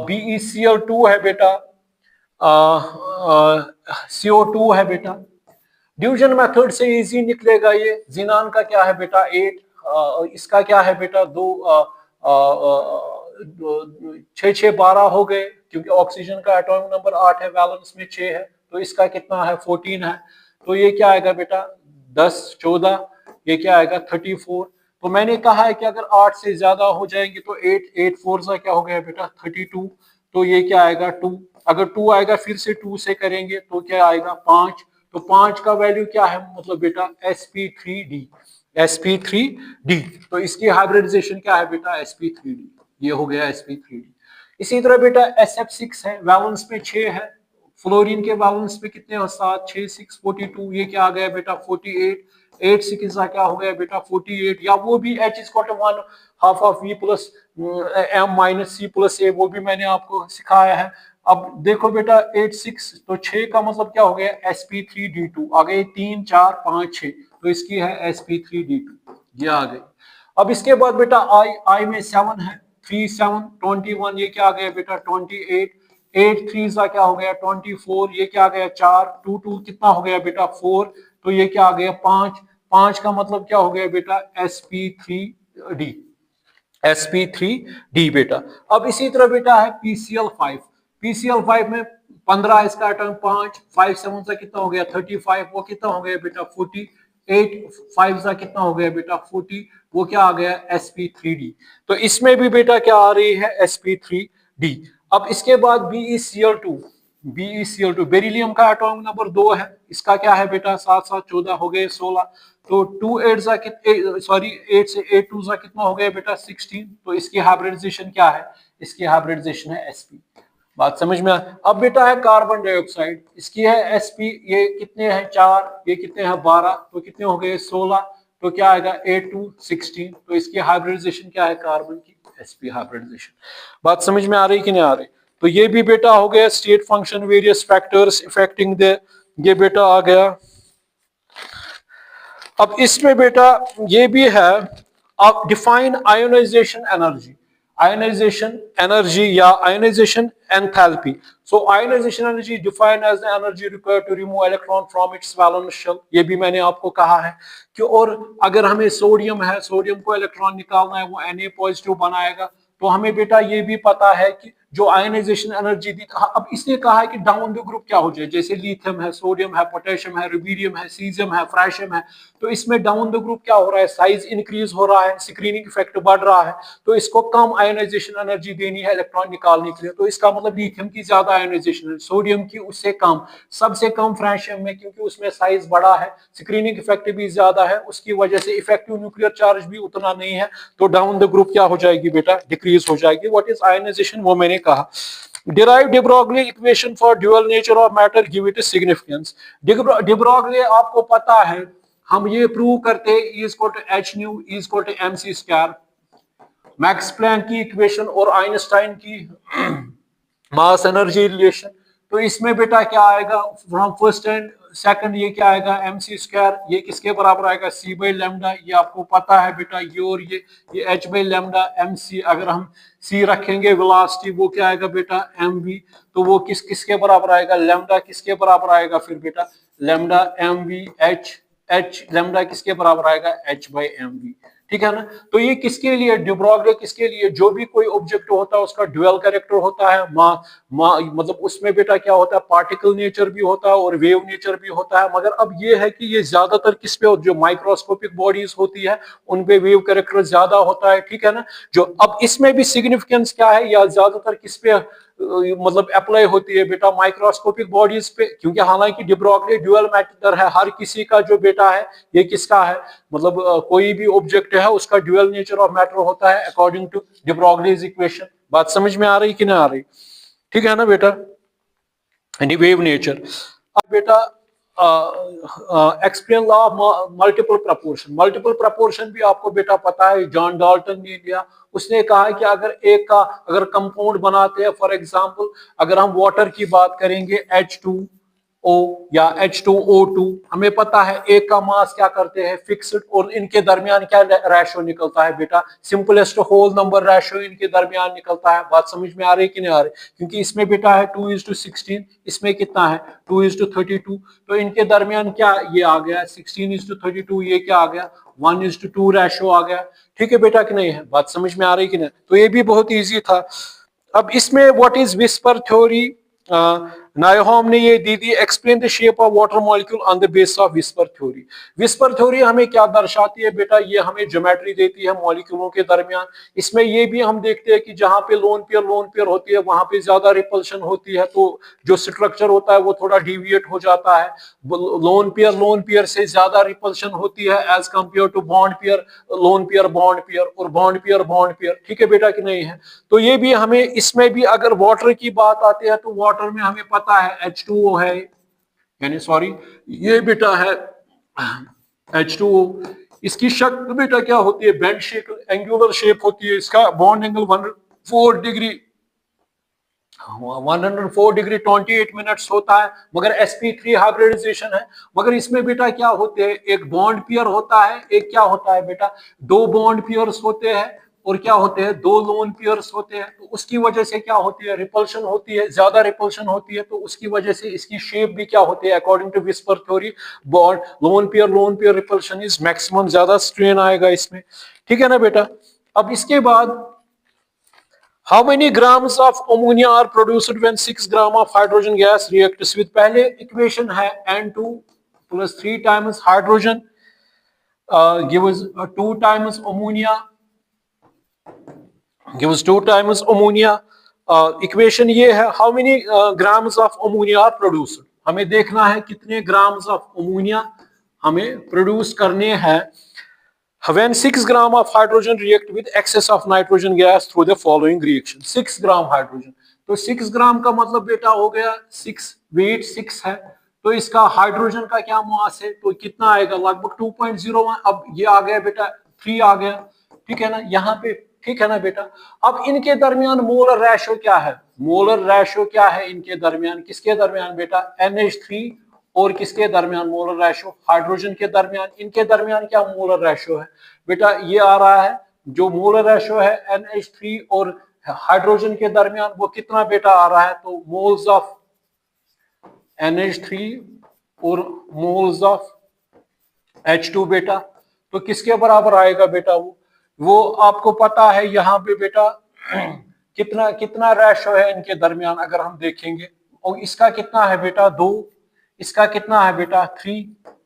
BeCl2 है बेटा, CO2 है बेटा। डिवीजन मेथड से इजी निकलेगा ये। जिनान का क्या है बेटा 8, इसका क्या है बेटा 2, 6 6 12 हो गए, क्योंकि ऑक्सीजन का एटॉमिक नंबर 8 है, वैलेंस में 6 है, तो इसका कितना है 14 है। तो ये क्या आएगा बेटा 10 14, ये क्या आएगा 34। तो मैंने कहा है कि अगर 8 से ज्यादा हो जाएंगे तो 8 4 सा क्या हो गया बेटा 32, तो ये क्या आएगा 2। अगर 2 आएगा फिर से 2 से करेंगे तो क्या आएगा 5, तो 5 का वैल्यू क्या है मतलब बेटा sp3d। तो इसकी हाइब्रिडाइजेशन क्या है बेटा sp3d, ये हो गया sp3d। इसी तरह बेटा SF6 है, वैलेंस में 6 है, फ्लोरीन के वैलेंस में कितने हो 7, 6 6 42, ये क्या आ गया बेटा 48, 8 6 क्या हो गया बेटा 48, या वो भी H is equal to 1 half of V plus M minus C plus A, वो भी मैंने आपको सिखाया है। अब देखो बेटा 8 6, तो 6 का मतलब क्या हो गया sp3d2 आ गए, 3 4 5 6, तो इसकी है sp3d2, ये आ गई। अब इसके बाद बेटा I में 7 है, 3 7 21, ये क्या आ गया बेटा 28, 8 3 सा क्या हो गया 24, ये क्या आ गया 4, 2 2 कितना हो गया बेटा 4, तो ये क्या आ गया 5 5 का मतलब क्या हो गया बेटा, sp3d, sp3d बेटा। अब इसी तरह बेटा है PCl5, PCl5 में 15, इसका एटम 5, 5 7 सा कितना हो गया 35, वो कितना हो गया बेटा 48, 5 सा कितना हो गया बेटा 40, वो क्या आ गया sp3d। तो इसमें भी बेटा क्या आ रही है sp3d। अब इसके बाद BeCl2, BeCl2 बेरिलियम का एटॉमिक नंबर 2 है, इसका क्या है बेटा 7 7 14 हो गए 16, तो 2 8 सा सॉरी 8 से 8 2 सा कितना हो गया बेटा 16, तो इसकी हाइब्रिडाइजेशन क्या है, इसकी हाइब्रिडाइजेशन है sp। बात समझ में अब बेटा है कार्बन डाइऑक्साइड, इसकी है sp, ये कितने हैं 4, ये कितने हैं 12, तो कितने हो गए 16, तो क्या आएगा 8 2 16, तो इसकी हाइब्रिडाइजेशन क्या है कार्बन की, sp हाइब्रिडाइजेशन। बात समझ में आ रही कि नहीं आ रही। तो ये भी बेटा हो गया state function various factors affecting the, ये बेटा आ गया। अब इसमें बेटा ये भी है, आप define ionisation energy, ionisation energy या ionisation enthalpy. So ionisation energy defined as the energy required to remove electron from its valence shell, ये भी मैंने आपको कहा है कि, और अगर हमें सोडियम है, सोडियम को इलेक्ट्रॉन निकालना है, वो Na पॉजिटिव बनाएगा, तो हमें बेटा ये भी पता है कि जो आयनाइजेशन एनर्जी दी, अब इसने कहा है कि डाउन द ग्रुप क्या हो जाए, जैसे लिथियम है, सोडियम है, पोटेशियम है, रुबिडियम है, सीजियम है, फ्रांशियम है, तो इसमें डाउन द ग्रुप क्या हो रहा है, साइज इंक्रीज हो रहा है, स्क्रीनिंग इफेक्ट बढ़ रहा है, तो इसको कम आयनाइजेशन एनर्जी देनी है इलेक्ट्रॉन निकालने के लिए, तो इसका मतलब लिथियम की ज्यादा आयनाइजेशन है, सोडियम की उससे कम, सबसे कम फ्रांशियम में, क्योंकि उसमें साइज बड़ा है, स्क्रीनिंग इफेक्ट भी ज्यादा है, उसकी वजह से इफेक्टिव न्यूक्लियर चार्ज भी उतना नहीं है, तो डाउन द ग्रुप क्या हो जाएगी बेटा, डिक्रीज हो जाएगी। व्हाट इज आयनाइजेशन, वो मैंने कहा। Derive de Broglie equation for dual nature of matter, give it a significance। de Broglie आपको पता है, हम ये प्रूव करते हैं E is equal to h nu is equal to mc square, Max Planck की इक्वेशन और आइंस्टाइन की मास एनर्जी रिलेशन। तो इसमें बेटा क्या आएगा फ्रॉम फर्स्ट एंड सेकंड, ये क्या आएगा mc स्क्वायर, ये किसके बराबर आएगा c बाई लैम्डा, ये आपको पता है बेटा, ये और ये h बाई लैम्डा mc, अगर हम c रखेंगे वेलोसिटी, वो क्या आएगा बेटा mv, तो वो किसके बराबर आएगा, लैम्डा किसके बराबर आएगा फिर बेटा, लैम्डा mv h लैम्डा किसके बराबर आएगा h बाई mv, ठीक है ना। तो ये किसके लिए, de Broglie किसके लिए, जो भी कोई ऑब्जेक्ट होता है उसका ड्यूअल कैरेक्टर होता है, मतलब उसमें बेटा क्या होता है, पार्टिकल नेचर भी होता है और वेव नेचर भी होता है, मगर अब ये है कि ये ज्यादातर किस पे, जो माइक्रोस्कोपिक बॉडीज होती है उनपे वेव कैरेक्टर ज्यादा होता है, ठीक है ना। जो अब इसमें भी सिग्निफिकेंस क्या है, या ज्यादातर किस पे मतलब अप्लाई होती है बेटा, माइक्रोस्कोपिक बॉडीज पे, क्योंकि हालांकि de Broglie ड्यूअल मैटर है, हर किसी का जो बेटा है ये किसका है, मतलब कोई भी ऑब्जेक्ट है उसका ड्यूअल नेचर ऑफ मैटर होता है according to de Broglie's equation. बात समझ में आ रही कि नहीं आ रही, ठीक है ना बेटा, वेव नेचर। अब बेटा explain law of multiple proportion, multiple proportion भी आपको बेटा पता है, जॉन डाल्टन ने लिया, उसने कहा कि अगर कंपाउंड बनाते हैं, फॉर एग्जांपल अगर हम वाटर की बात करेंगे H2O या H2O2, हमें पता है एक का मास क्या करते हैं फिक्स्ड, और इनके दरमियान क्या रेशो निकलता है बेटा, सिंपलेस्ट होल नंबर रेशो इनके दरमियान निकलता है। बात समझ में आ रही कि नहीं आ रही, क्योंकि इसमें बेटा है 2:16, इसमें कितना है 2:32, तो इनके दरमियान क्या ये आ गया 16:32, ये क्या आ गया 1:2 रेशो आ गया, ठीक है बेटा कि नहीं है, बात समझ में आ रही कि नहीं। तो ये भी बहुत ईजी था। अब इसमें व्हाट इज विस्पर थ्योरी, नायहोम ने ये दी थी, explain the shape of water molecule on the base of whisper theory. Whisper theory हमें क्या दर्शाती है बेटा, ये हमें ज्योमेट्री देती है मॉलिक्यूलों के दरमियान। इसमें ये भी हम देखते हैं कि जहां पे लोन पेयर होती है वहां पे ज्यादा रिपल्शन होती है, तो जो स्ट्रक्चर होता है वो थोड़ा डिविएट हो जाता है, लोन पेयर से ज्यादा रिपल्शन होती है as compare to bond pair, lone pair bond pair और बॉन्ड पेयर, ठीक है बेटा कि नहीं है। तो ये भी हमें, इसमें भी अगर वाटर की बात आती है तो वाटर में हमें पता है H2O है, यानी सॉरी ये बेटा है H2O, इसकी शक्ल बेटा क्या होती है, बेंड शेप, एंगुलर शेप होती है, इसका बॉन्ड एंगल 104 डिग्री 28 मिनट्स होता है, मगर sp3 हाइब्रिडाइजेशन है। मगर इसमें बेटा क्या होते हैं, एक बॉन्ड पेयर होता है, एक क्या होता है बेटा, दो बॉन्ड पेयर्स होते हैं, और क्या होते हैं, दो लोन पेयर्स होते हैं, तो उसकी वजह से क्या होती है, रिपल्शन होती है, ज्यादा रिपल्शन होती है, तो उसकी वजह से इसकी शेप भी क्या होती है, according to VSEPR theory bond lone pair repulsion is maximum, ज्यादा स्ट्रेन आएगा इसमें, ठीक है ना बेटा। अब इसके बाद how many grams of ammonia are produced when 6 gram of hydrogen gas reacts with, पहले इक्वेशन है N2 plus 3 times hydrogen gives 2 times ammonia, gives 2 times ammonia. Equation ये है, how many grams of ammonia are produced, हमें देखना है कितने grams of ammonia हमें produce करने हैं when 6 gram of hydrogen react with excess of nitrogen gas through the following reaction. 6 gram hydrogen, तो 6 ग्राम का मतलब बेटा हो गया 6, वेट 6 है, तो इसका हाइड्रोजन का क्या मास है, तो कितना आएगा, लगभग 2.01, अब ये आ गया बेटा 3 आ गया, ठीक है ना यहाँ पे, ठीक है ना बेटा। अब इनके दरमियान मोलर रेशो क्या है, मोलर रेशो क्या है इनके दरमियान, किसके दरमियान बेटा, NH3 और किसके दरमियान, मोलर रेशो हाइड्रोजन के दरमियान, इनके दरमियान क्या मोलर रेशो है बेटा, ये आ रहा है जो मोलर रेशो है NH3 और हाइड्रोजन के दरमियान, वो कितना बेटा आ रहा है, तो मोल्स ऑफ NH3 और मोल्स ऑफ H2 बेटा, तो किसके बराबर आएगा बेटा, वो आपको पता है यहाँ पे बेटा कितना कितना रेशो है इनके दरमियान अगर हम देखेंगे, और इसका कितना है बेटा 2, इसका कितना है बेटा 3,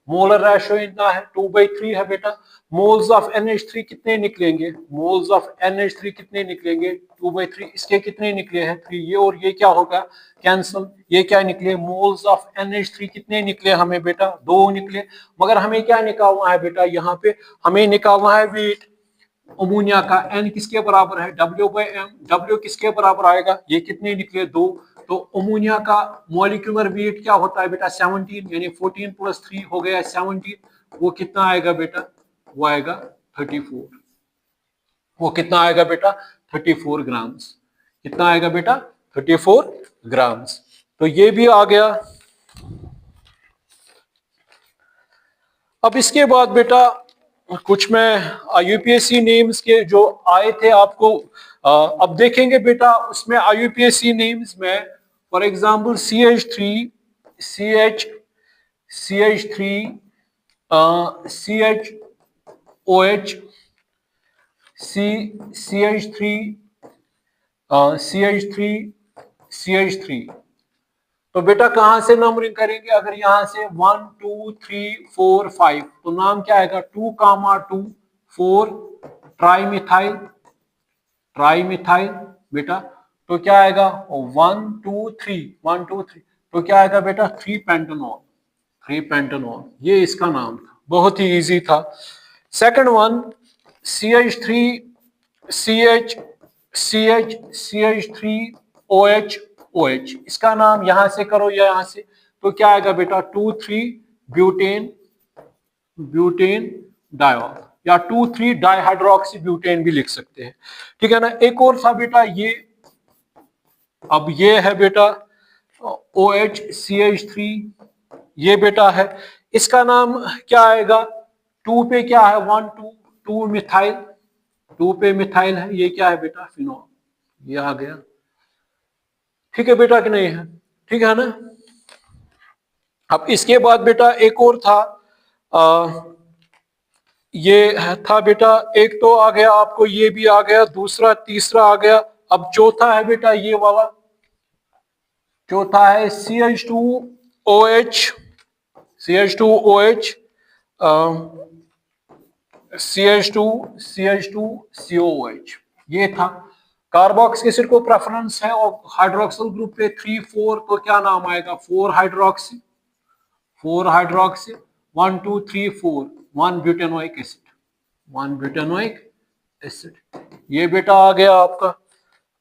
मोलर रेशो इतना है 2/3 है बेटा। मोल्स ऑफ NH3 कितने निकलेंगे, मोल्स ऑफ NH3 कितने निकलेंगे 2/3, इसके कितने निकले हैं 3, ये और ये क्या होगा कैंसल, ये क्या निकले, मोल्स ऑफ NH3 कितने निकले हमें बेटा 2 निकले, मगर हमें क्या निकालना है बेटा, यहाँ पे हमें निकालना है वेट अमोनिया का, N किसके बराबर है W/M, W किसके बराबर आएगा, ये कितने निकले 2, तो अमोनिया का मॉलिक्यूलर वेट क्या होता है बेटा 17, यानी 14 + 3 हो गया 17, वो कितना आएगा बेटा, वो आएगा 34, वो कितना आएगा बेटा 34 ग्राम्स, कितना आएगा बेटा 34 ग्राम्स, तो ये भी आ गया। अब इसके बाद बेटा कुछ मैं यूपीएससी नेम्स के जो आए थे आपको अब देखेंगे बेटा, उसमें यूपीएससी नेम्स में for example CH3 CH CH3 CHOH CH3 CH3 CH3, तो बेटा कहां से नंबरिंग करेंगे, अगर यहां से 1 2 3 4 5, तो नाम क्या आएगा 2, 4 ट्राइमिथाइल, ट्राइमिथाइल बेटा, तो क्या आएगा 1 2 3 1 2 3, तो क्या आएगा बेटा 3 पेंटेनॉल, 3 पेंटेनॉल, ये इसका नाम था, बहुत ही इजी था। Second one CH3 CH CH CH3OH OH, इसका नाम यहां से करो या यहां से, तो क्या आएगा बेटा 2,3 ब्यूटेन, ब्यूटेन डायोल, या 2,3 डाइहाइड्रोक्सी ब्यूटेन भी लिख सकते हैं, ठीक है ना। एक और था बेटा ये, अब ये है बेटा OH CH3, ये बेटा है, इसका नाम क्या आएगा, 2 पे क्या है 1 2 2 मिथाइल, 2 पे मिथाइल है, ये क्या है बेटा फिनॉल, ये आ गया, ठीक है बेटा कि नहीं है, ठीक है ना। अब इसके बाद बेटा एक और था ये था बेटा, एक तो आ गया आपको, ये भी आ गया, दूसरा तीसरा आ गया, अब चौथा है बेटा ये वाला, चौथा है CH2OH CH2OH CH2COOH, ये था। कार्बोक्स एसिड को प्रेफरेंस है और हाइड्रोक्सिल ग्रुप पे 3 4, तो क्या नाम आएगा 4 hydroxy, 4 hydroxy, 1 2 3 4 1 butanoic acid, 1 butanoic acid, ये बेटा आ गया आपका।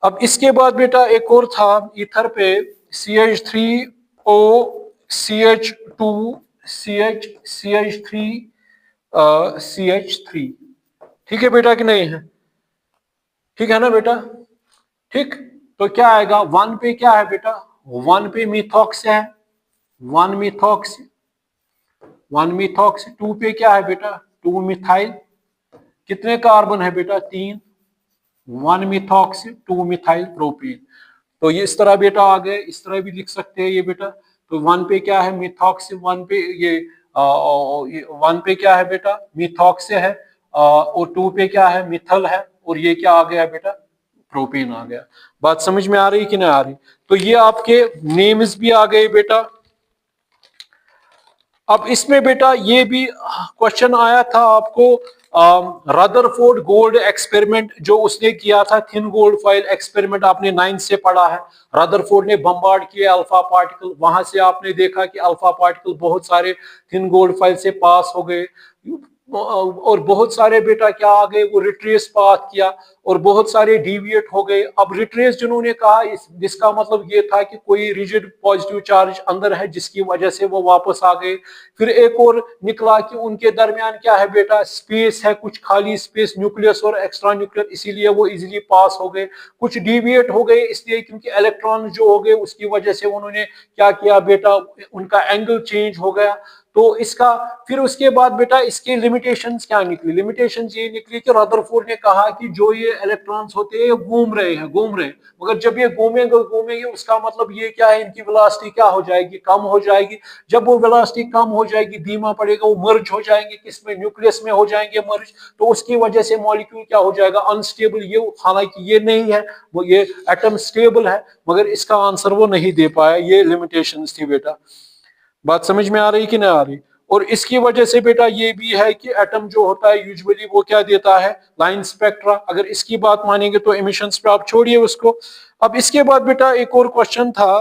अब इसके बाद बेटा एक और था ईथर पे CH3O CH2 CH CH3 CH3, ठीक है बेटा कि नहीं है, ठीक है ना बेटा, ठीक, तो क्या आएगा 1 पे क्या है बेटा, 1 पे मिथॉक्स है, 1 मिथॉक्स, 1 मिथॉक्स, 2 पे क्या है बेटा 2 मिथाइल, कितने कार्बन है बेटा 3, 1 मिथॉक्सी 2 मिथाइल प्रोपेन। तो ये इस तरह बेटा आ गए, इस तरह भी लिख सकते हैं ये बेटा। तो 1 पे क्या है मिथॉक्सी, 1 पे ये 1 पे क्या है बेटा मिथॉक्सी है, और 2 पे क्या है मिथल है, और ये क्या आ गया बेटा प्रोपेन आ गया। बात समझ में आ रही कि नहीं आ रही? तो ये आपके नेम्स भी आ गए बेटा। अब इसमें बेटा ये भी क्वेश्चन आया था आपको, रदरफोर्ड गोल्ड एक्सपेरिमेंट जो उसने किया था, थिन गोल्ड फॉइल एक्सपेरिमेंट, आपने 9 से पढ़ा है। रदरफोर्ड ने बम्बार्ड किया अल्फा पार्टिकल, वहां से आपने देखा कि अल्फा पार्टिकल बहुत सारे थिन गोल्ड फॉइल से पास हो गए, और बहुत सारे बेटा क्या आ गए वो रिट्रेस पाथ किया, और बहुत सारे डिविएट हो गए। अब रिट्रेस जिन्होंने कहा जिसका मतलब ये था कि कोई रिजिड पॉजिटिव चार्ज अंदर है जिसकी वजह से वो वापस आ गए। फिर एक और निकला कि उनके दरमियान क्या है बेटा स्पेस है, कुछ खाली स्पेस, न्यूक्लियस और एक्स्ट्रा न्यूक्लियर, इसीलिए वो इजीली पास हो गए। कुछ डिविएट हो गए इसलिए क्योंकि इलेक्ट्रॉन जो हो गए उसकी वजह से उन्होंने क्या किया बेटा उनका एंगल चेंज हो गया। तो इसका फिर उसके बाद बेटा इसके लिमिटेशंस क्या निकली? लिमिटेशंस ये निकली कि रदरफोर्ड ने कहा कि जो ये इलेक्ट्रॉन्स होते हैं ये घूम रहे हैं, मगर जब ये घूमेंगे घूमेंगे उसका मतलब ये क्या है, इनकी वेलोसिटी क्या हो जाएगी, कम हो जाएगी। जब वो वेलोसिटी कम हो जाएगी, धीमा पड़ेगा, वो मर्ज हो जाएंगे, किसमें न्यूक्लियस में हो जाएंगे मर्ज, तो उसकी वजह से मॉलिक्यूल क्या हो जाएगा अनस्टेबल। ये हालांकि ये नहीं है, वो ये एटम स्टेबल है, मगर इसका आंसर वो नहीं दे पाया। ये लिमिटेशंस थी बेटा। बात समझ में आ रही कि नहीं आ रही? और इसकी वजह से बेटा ये भी है कि एटम जो होता है यूजुअली वो क्या देता है लाइन स्पेक्ट्रा। अगर इसकी बात मानेंगे तो एमिशंस पे आप छोड़िए उसको। अब इसके बाद बेटा एक और क्वेश्चन था,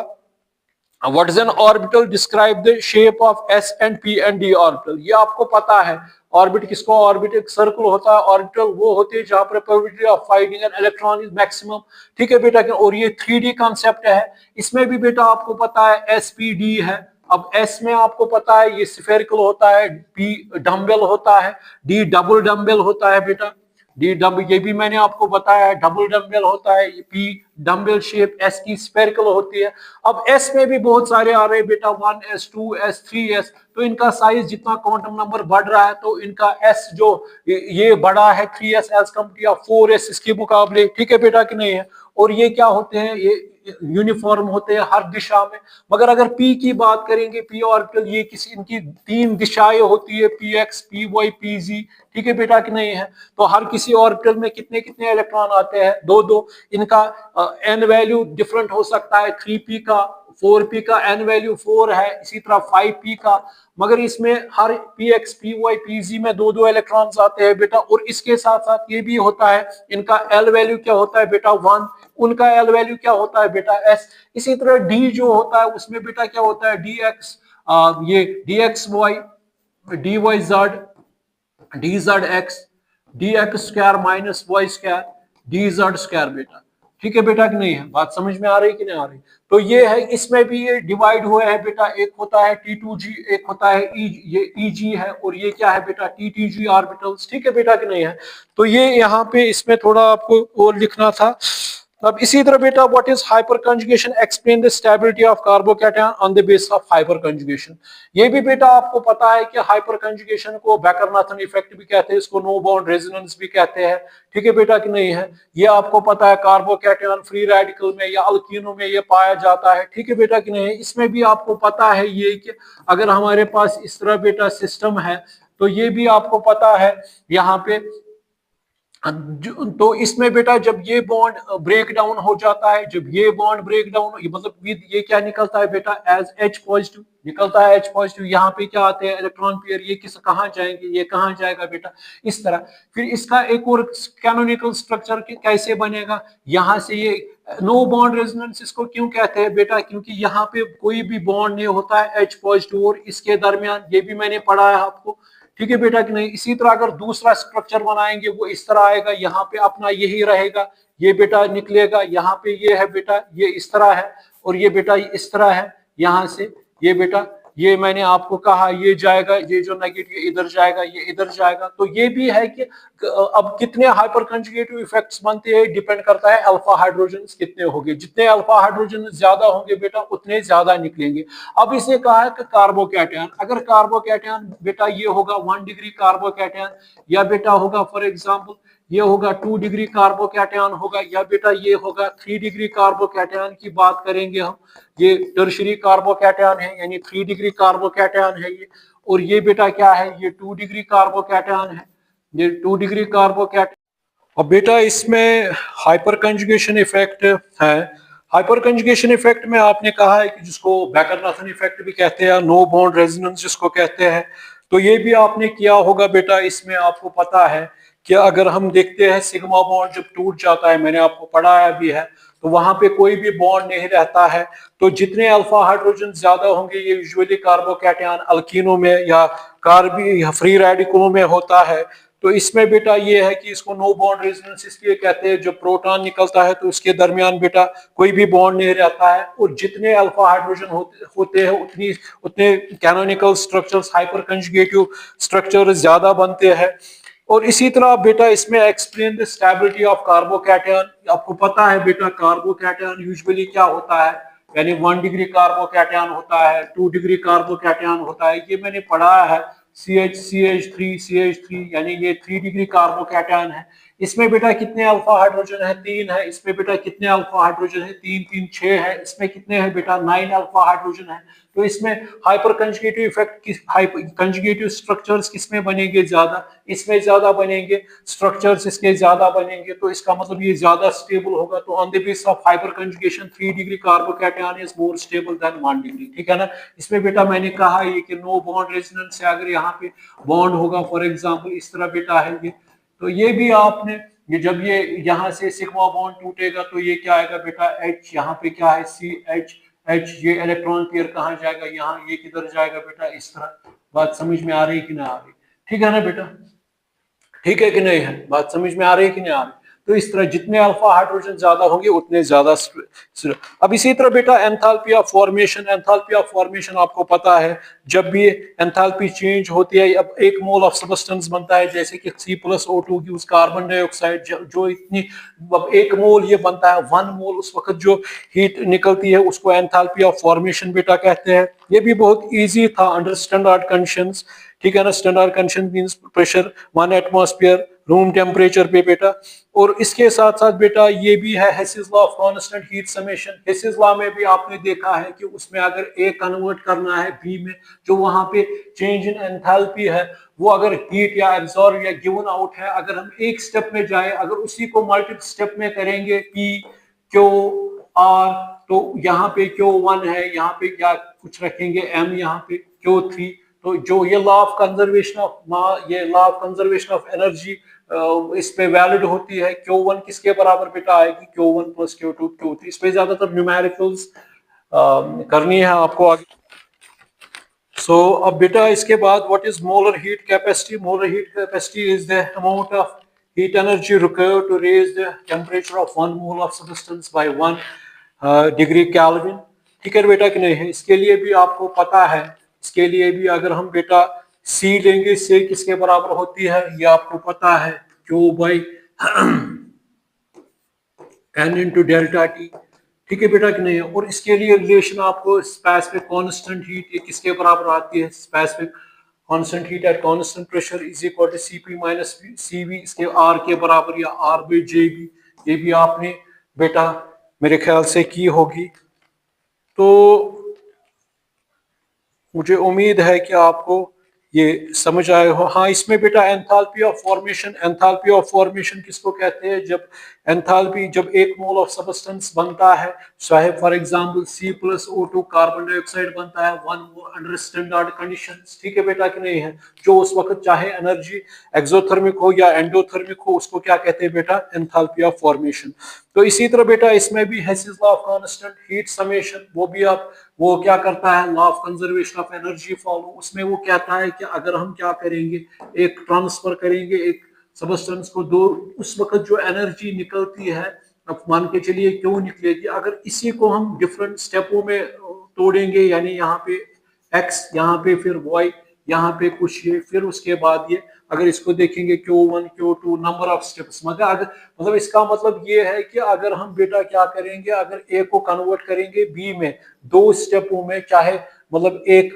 what is an orbital, describe the shape of S and P and D orbital. ये आपको पता है ऑर्बिट किसको, ऑर्बिट एक सर्कल होता है, ऑर्बिटल वो होते हैं जहां पर probability of finding an electron is maximum. ठीक है बेटा, और ये 3D कॉन्सेप्ट है। इसमें भी बेटा आपको पता है एस पी डी है। अब एस में आपको पता है ये स्फेरिकल होता है, पी डम्बेल होता है, डी डबल डम्बेल होता है बेटा। डी डबल ये भी मैंने आपको बताया है, डबल डम्बेल होता है, पी डम्बेल शेप, एस की स्फेरिकल होती है। अब एस में भी बहुत सारे आ रहे हैं बेटा, 1s 2s 3s, तो इनका साइज जितना क्वांटम नंबर बढ़ रहा है तो इनका एस जो ये बड़ा है 3s एज कम्पेयर 4s इसके मुकाबले। ठीक है बेटा कि नहीं है? और ये क्या होते हैं, ये यूनिफॉर्म होते हैं हर दिशा में। मगर अगर पी की बात करेंगे, पी ऑर्बिटल, ये किसी इनकी 3 दिशाएं होती है, P X P Y P Z. ठीक है बेटा कि नहीं है? तो हर किसी ऑर्बिटल में कितने कितने इलेक्ट्रॉन आते हैं, 2 2। इनका एन वैल्यू डिफरेंट हो सकता है, 3p का, 4p का एन वैल्यू 4 है, इसी तरह 5p का। मगर इसमें हर P X P Y P Z में 2 2 इलेक्ट्रॉन्स आते हैं बेटा। और इसके साथ साथ ये भी होता है, इनका एल वैल्यू क्या होता है बेटा 1, उनका एल वैल्यू क्या होता है बेटा एस। इसी तरह डी जो होता है उसमें बेटा क्या होता है डी एक्स, ये D X Y, D Y Z, D Z X, D X square minus Y square, D Z square बेटा। ठीक है बेटा कि नहीं है? बात समझ में आ रही कि नहीं आ रही? तो ये है, इसमें भी ये डिवाइड हुए हैं बेटा, एक होता है T2G, एक होता है ये EG है, और ये क्या है बेटा TTG ऑर्बिटल्स। ठीक है बेटा कि नहीं है? तो ये यहाँ पे इसमें थोड़ा आपको और लिखना था। अब इसी तरह बेटा what is hyper conjugation, explain the stability of carbocation on the basis of hyper conjugation. ये भी बेटा आपको पता है कि हाइपर कंजुगेशन को बैकर-नाथन इफेक्ट भी कहते हैं, इसको नो बॉन्ड रेजोनेंस भी कहते हैं। ठीक है बेटा कि नहीं है? ये आपको पता है कार्बोकैटायन फ्री रेडिकल में या अल्कीनों में ये पाया जाता है। ठीक है बेटा कि नहीं है? इसमें भी आपको पता है ये कि अगर हमारे पास इस तरह बेटा सिस्टम है तो ये भी आपको पता है यहाँ पे, तो इसमें बेटा जब ये बॉन्ड ब्रेक डाउन हो जाता है, जब ये बॉन्ड ब्रेक डाउन मतलब विद ये क्या निकलता है बेटा एज H पॉजिटिव निकलता है, H पॉजिटिव। यहाँ पे क्या आते हैं इलेक्ट्रॉन पेयर, ये किस कहाँ जाएंगे, ये कहाँ जाएगा बेटा इस तरह। फिर इसका एक और कैनोनिकल स्ट्रक्चर कैसे बनेगा, यहाँ से ये नो बॉन्ड रेजोनेंस इसको क्यों कहते हैं बेटा, क्योंकि यहाँ पे कोई भी बॉन्ड नहीं होता है H पॉजिटिव और इसके दरमियान, ये भी मैंने पढ़ा है आपको। ठीक है बेटा कि नहीं? इसी तरह अगर दूसरा स्ट्रक्चर बनाएंगे वो इस तरह आएगा, यहाँ पे अपना यही रहेगा, ये बेटा निकलेगा, यहाँ पे ये है बेटा, ये इस तरह है, और ये बेटा इस तरह है, यहाँ से ये बेटा, ये मैंने आपको कहा ये जाएगा, ये जो नेगेटिव इधर जाएगा, ये इधर जाएगा। तो ये भी है कि अब कितने हाइपर कंजुगेटिव इफेक्ट्स बनते हैं डिपेंड करता है अल्फा हाइड्रोजन कितने होंगे। जितने अल्फा हाइड्रोजन ज्यादा होंगे बेटा उतने ज्यादा निकलेंगे। अब इसने कहा है कि कार्बोकैटायन, अगर कार्बोकैटायन बेटा ये होगा 1 डिग्री कार्बोकैटायन, या बेटा होगा फॉर एग्जांपल ये होगा 2 डिग्री कार्बोकैटायन होगा, या बेटा ये होगा 3 डिग्री कार्बोकैटायन की बात करेंगे हम। ये टर्शरी कार्बोकैटायन है, यानी 3 डिग्री कार्बोकैटायन है ये। और ये बेटा क्या है, ये 2 डिग्री कार्बोकैटायन है, ये 2 डिग्री कार्बोकैटायन। अब बेटा इसमें हाइपर कंजुगेशन इफेक्ट है। हाइपर कंजुगेशन इफेक्ट में आपने कहा है कि जिसको बैकर-नाथन इफेक्ट भी कहते हैं, नो बॉन्ड रेजोनेंस जिसको कहते हैं, तो ये भी आपने किया होगा बेटा। इसमें आपको पता है कि अगर हम देखते हैं सिग्मा बॉन्ड जब टूट जाता है, मैंने आपको पढ़ाया भी है, तो वहां पे कोई भी बॉन्ड नहीं रहता है। तो जितने अल्फा हाइड्रोजन ज्यादा होंगे, ये यूजुअली कार्बोकैटायन अल्कीनों में या कार्बी या फ्री रेडिकलों में होता है। तो इसमें बेटा ये है कि इसको नो बॉन्ड रेजोनेंस इसलिए कहते हैं, जब प्रोटॉन निकलता है तो उसके दरमियान बेटा कोई भी बॉन्ड नहीं रहता है, और जितने अल्फा हाइड्रोजन होते हैं उतने canonical structures, hyper conjugative structures ज्यादा बनते हैं। और इसी तरह बेटा इसमें explain the stability of carbocation. आपको पता है बेटा कार्बोकैटायन यूजुअली क्या होता है, यानी 1 डिग्री कार्बोकैटायन होता है, 2 डिग्री कार्बोकैटायन होता है, ये मैंने पढ़ाया है। CH3 यानी ये 3 डिग्री कार्बोकैटायन है। इसमें बेटा कितने अल्फा हाइड्रोजन है, 3 है। इसमें बेटा कितने अल्फा हाइड्रोजन है, 3 3 6 है। इसमें कितने हैं बेटा, 9 अल्फा हाइड्रोजन है। तो इसमें हाइपर कंजुगेटिव इफेक्ट किस, कंजुगेटिव स्ट्रक्चर्स किसमें बनेंगे ज्यादा, इसमें ज्यादा बनेंगे, स्ट्रक्चर्स इसके ज्यादा बनेंगे, तो इसका मतलब ये ज्यादा स्टेबल होगा। तो on the basis of hyper conjugation 3 degree carbocation is more stable then 1 degree, ठीक है ना। इसमें बेटा मैंने कहा ये कि नो बॉन्ड रेजोनेंस है, अगर यहाँ पे बॉन्ड होगा फॉर एग्जांपल इस तरह बेटा है ये, तो ये भी आपने, ये जब ये यहाँ से सिग्मा बॉन्ड टूटेगा तो ये क्या आएगा बेटा, H, यहाँ पे क्या है CH, ये इलेक्ट्रॉन पेयर कहाँ जाएगा, यहाँ, ये किधर जाएगा बेटा, इस तरह। बात समझ में आ रही कि नहीं आ रही, ठीक है ना बेटा, ठीक है कि नहीं है, बात समझ में आ रही है कि नहीं आ रही। तो इस तरह जितने अल्फा हाइड्रोजन ज्यादा होंगे उतने ज्यादा। अब इसी तरह बेटा enthalpy of formation, enthalpy of formation आपको पता है, जब भी एंथैल्पी चेंज होती है, अब एक मोल ऑफ सब्सटेंस बनता है, जैसे कि C+O2 की उस कार्बन डाइऑक्साइड, जो इतनी, अब एक मोल ये बनता है, 1 मोल, उस वक्त जो हीट निकलती है उसको एंथैल्पी ऑफ फॉर्मेशन बेटा कहते हैं। ये भी बहुत ईजी था अंडर स्टैंडर्ड कंडीशंस, ठीक है ना। Standard condition means pressure 1 atmosphere room temperature पे बेटा। और इसके साथ साथ बेटा ये भी है Hess's law of constant heat summation. Hess's law में भी आपने देखा है कि उसमें अगर ए कन्वर्ट करना है बी में, जो वहां पे चेंज इन एंथैल्पी है, वो अगर हीट या एब्जॉर्ब या गिवन आउट है, अगर हम एक स्टेप में जाए, अगर उसी को मल्टीपल स्टेप में करेंगे, पी क्यू आर, तो यहाँ पे Q1 है, यहाँ पे क्या कुछ रखेंगे M, यहाँ पे Q3। तो जो ये लॉ ऑफ कंजर्वेशन ऑफ, ये law of conservation of energy इस पे वैलिड होती है। Q1 किसके बराबर बेटा आएगी, Q1 प्लस Q2 Q3। इस पे ज्यादातर न्यूमेरिकल्स करनी है आपको आगे। सो अब बेटा इसके बाद what is molar heat capacity. Molar heat capacity is the amount of heat energy required to raise the temperature of 1 mole of substance by 1 degree kelvin, ठीक है बेटा कि नहीं है। इसके लिए भी आपको पता है, इसके लिए भी अगर हम बेटा C लेंगे, C किसके बराबर होती है, ये आपको पता है, Q by N into delta T, ठीक है बेटा कि नहीं है। और इसके लिए रिलेशन आपको स्पेसिफिक कांस्टेंट हीट, ये किसके बराबर आती है, specific constant heat at constant pressure is equal to Cp minus Cv, इसके R के बराबर, या R बाई Jb। ये भी आपने बेटा मेरे ख्याल से की होगी। तो मुझे उम्मीद है कि आपको ये समझ आए हो। हाँ, इसमें बेटा enthalpy of formation, enthalpy of formation किसको कहते हैं, जब एंथैल्पी, जब एक मोल ऑफ सब्सटेंस बनता है, चाहे for example C+O2 carbon dioxide बनता है 1 मोल अंडर स्टैंडर्ड कंडीशंस, ठीक है बेटा कि नहीं है, जो उस वक्त चाहे एनर्जी एक्सोथर्मिक हो या एंडोथर्मिक हो, उसको क्या कहते हैं बेटा, एंथैल्पी ऑफ फॉर्मेशन। तो इसी तरह बेटा इसमें भी Hess's law of constant heat summation, वो भी आप, वो क्या करता है, law of conservation of energy follow. उसमें वो कहता है कि अगर हम क्या करेंगे, एक ट्रांसफर करेंगे एक सब्सटेंस को, दो, उस वक्त जो एनर्जी निकलती है, अब मान के चलिए क्यों निकलेगी, अगर इसी को हम डिफरेंट स्टेपों में तोड़ेंगे, यानी यहाँ पे x, यहाँ पे फिर y, यहाँ पे कुछ ये, फिर उसके बाद ये, अगर इसको देखेंगे Q1 Q2 number of steps, मतलब इसका मतलब ये है कि अगर हम बेटा क्या करेंगे, अगर ए को कन्वर्ट करेंगे बी में, 2 स्टेपों में, चाहे मतलब एक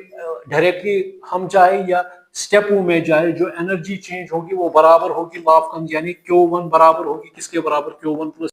डायरेक्टली हम चाहे या स्टेपों में जाए, जो एनर्जी चेंज होगी वो बराबर होगी लॉ ऑफ यानी Q1 बराबर होगी किसके बराबर, Q1 प्लस